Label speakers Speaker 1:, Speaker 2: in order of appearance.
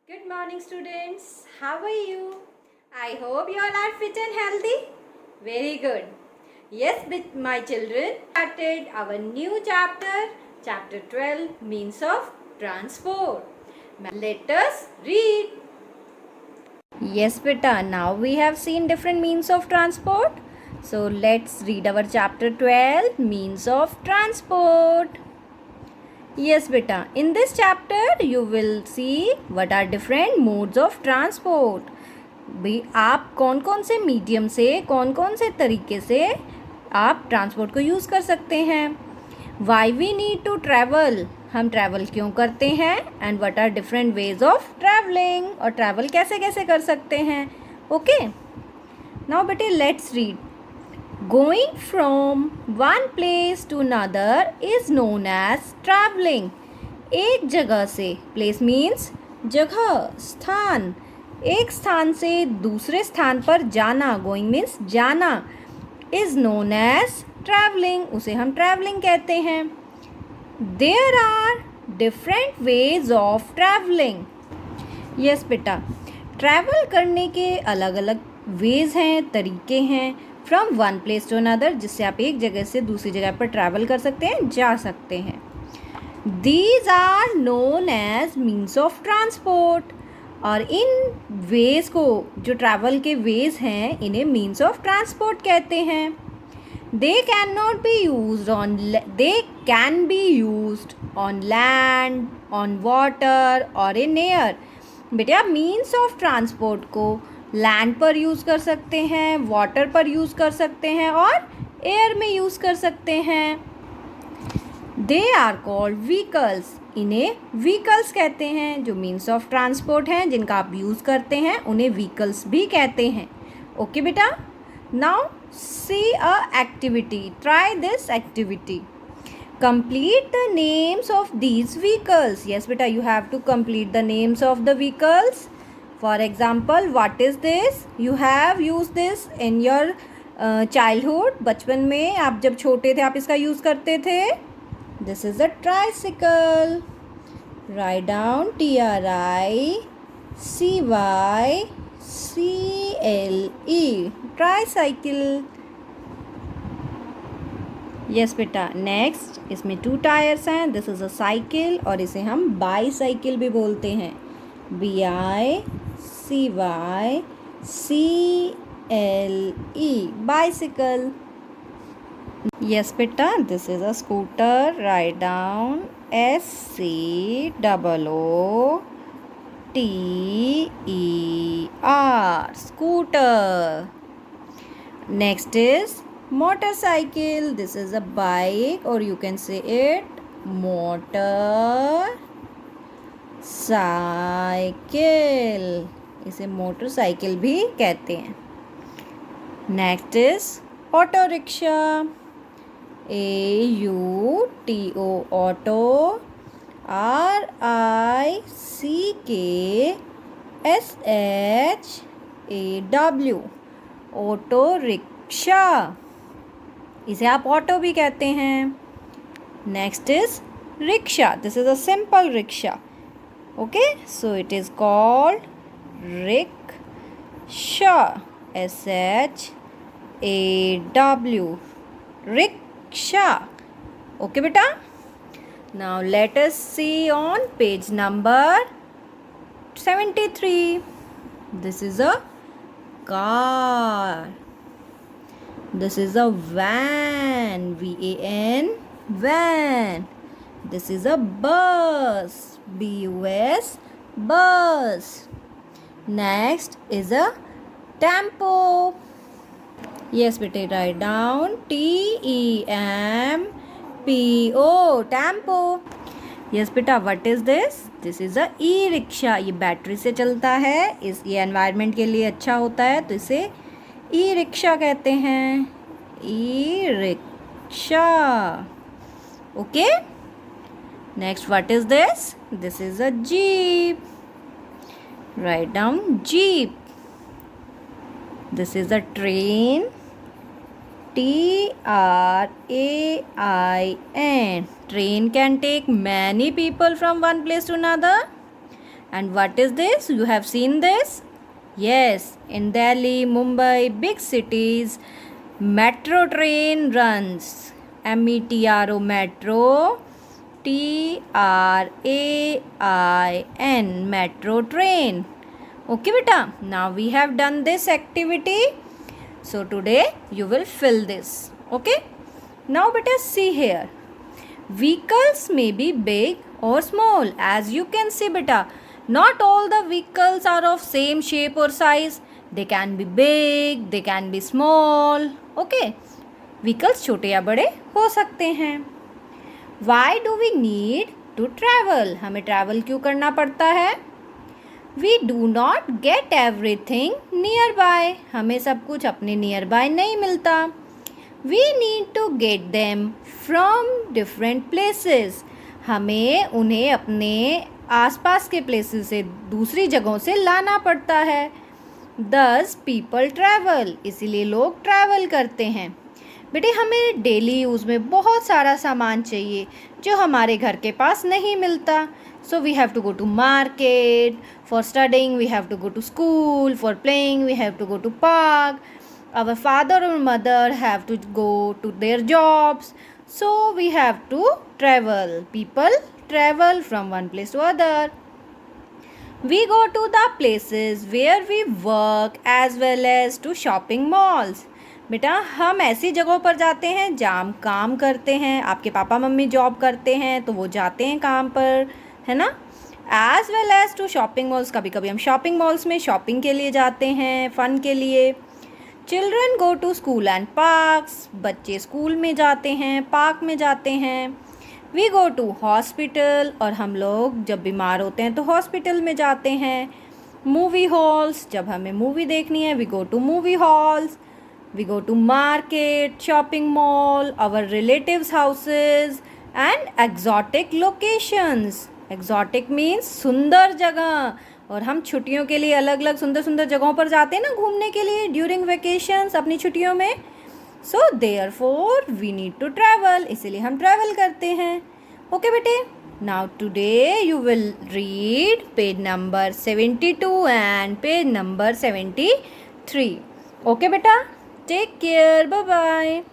Speaker 1: Good morning, students. How are you? I hope you all are fit and healthy. Very good. Yes, with my children, started our new chapter, chapter 12, means of transport. Let us read. Yes, beta. Now we have seen different means of transport. So let's read our chapter 12, means of transport. Yes, beta. In this chapter, you will see what are different modes of transport. भाई आप कौन कौन से medium से कौन कौन से तरीके से आप ट्रांसपोर्ट को यूज़ कर सकते हैं. Why we need to travel, हम ट्रैवल क्यों करते हैं. And what are different ways of traveling, और ट्रैवल कैसे कैसे कर सकते हैं. ओके, नाउ बेटे let's read. Going from one place to another is known as traveling. एक जगह से, place means जगह, स्थान, एक स्थान से दूसरे स्थान पर जाना, going means जाना, is known as traveling, उसे हम traveling कहते हैं. There are different ways of traveling. Yes बेटा, ट्रैवल करने के अलग अलग वेज हैं, तरीके हैं. From one place to another, जिससे आप एक जगह से दूसरी जगह पर ट्रैवल कर सकते हैं, जा सकते हैं. These are known as means of transport. और इन वेज को, जो ट्रैवल के वेज हैं, इन्हें मीन्स ऑफ ट्रांसपोर्ट कहते हैं. They can not be use on they can be use on land, on water और इन एयर. बेटे आप मीन्स ऑफ ट्रांसपोर्ट को लैंड पर यूज़ कर सकते हैं, वाटर पर यूज़ कर सकते हैं और एयर में यूज़ कर सकते हैं. दे आर कॉल्ड व्हीकल्स, इन्हें व्हीकल्स कहते हैं. जो मीन्स ऑफ ट्रांसपोर्ट हैं जिनका आप यूज़ करते हैं उन्हें व्हीकल्स भी कहते हैं. ओके बेटा, now see a activity, try this activity. Complete the names of these vehicles. Yes beta, you have to complete the names of the vehicles. For example, what is this? You have used this in your childhood. बचपन में आप जब छोटे थे आप इसका use करते थे. This is a tricycle. Write down TRICYCLE. Tricycle. Yes बेटा, नेक्स्ट इसमें 2 टायर्स हैं. दिस इज़ अ साइकिल और इसे हम बाईसाइकिल भी बोलते हैं. BICYCLE, bicycle. यस बेटा, this is a scooter. Write down SCOOTER, scooter. Next is motorcycle. This is a bike or you can say it motorcycle. इसे मोटरसाइकिल भी कहते हैं. Next is auto rickshaw. AUTO, auto. RICKSHAW, auto rickshaw. इसे आप auto भी कहते हैं. Next is rickshaw. This is a simple rickshaw. Okay, so it is called rickshaw. SHAW, rickshaw. Okay बेटा, now let us see on page number 73. This is a car. This is a van. VAN, van. This is a bus. BUS, bus. Next is a tempo. Yes bete, write down TEMPO, tempo. Yes बेटा, what is this? This is a E rickshaw. ये battery से चलता है, ये environment के लिए अच्छा होता है, तो इसे ई रिक्शा कहते हैं. E rickshaw. Okay, next what is this? This is a jeep. Write down jeep. This is a train. TRAIN. Train can take many people from one place to another. And what is this? You have seen this? Yes, in Delhi, Mumbai, big cities, metro train runs. METRO, metro. TRAIN, metro train. Okay, beta. Now we have done this activity. So today you will fill this. Okay. Now beta, see here. Vehicles may be big or small. As you can see beta, not all the vehicles are of same shape or size. They can be big, they can be small. Okay. Vehicles छोटे या बड़े हो सकते हैं. Why do we need to travel? हमें travel क्यों करना पड़ता है? We do not get everything nearby. हमें सब कुछ अपने nearby नहीं मिलता. We need to get them from different places. हमें उन्हें अपने आसपास के places से दूसरी जगहों से लाना पड़ता है. Thus people travel. इसीलिए लोग travel करते हैं. बेटे हमें डेली यूज़ में बहुत सारा सामान चाहिए जो हमारे घर के पास नहीं मिलता. So we have to go to market. For studying we have to go to school. For playing we have to go to park. Our father और mother have to go to their jobs. So we have to travel. People travel from one place to other. We go to the places where we work as well as to shopping malls. बेटा हम ऐसी जगहों पर जाते हैं जहाँ हम काम करते हैं. आपके पापा मम्मी जॉब करते हैं तो वो जाते हैं काम पर, है ना. As well as to shopping malls. कभी कभी हम शॉपिंग मॉल्स में शॉपिंग के लिए जाते हैं, फ़न के लिए. Children go to school and parks. बच्चे स्कूल में जाते हैं, पार्क में जाते हैं. We go to hospital. और हम लोग जब बीमार होते हैं तो हॉस्पिटल में जाते हैं. Movie halls. जब हमें मूवी देखनी है we go to movie halls. We go to market, shopping mall, our relatives' houses and exotic locations. Exotic means सुंदर जगह. और हम छुट्टियों के लिए अलग अलग सुंदर सुंदर जगहों पर जाते हैं ना घूमने के लिए ड्यूरिंग वेकेशंस, अपनी छुट्टियों में. So therefore we need to travel. इसीलिए हम ट्रैवल करते हैं. ओके बेटे. Now today you will read page number 72 and page number 73. Okay बेटा. Take care. Bye bye.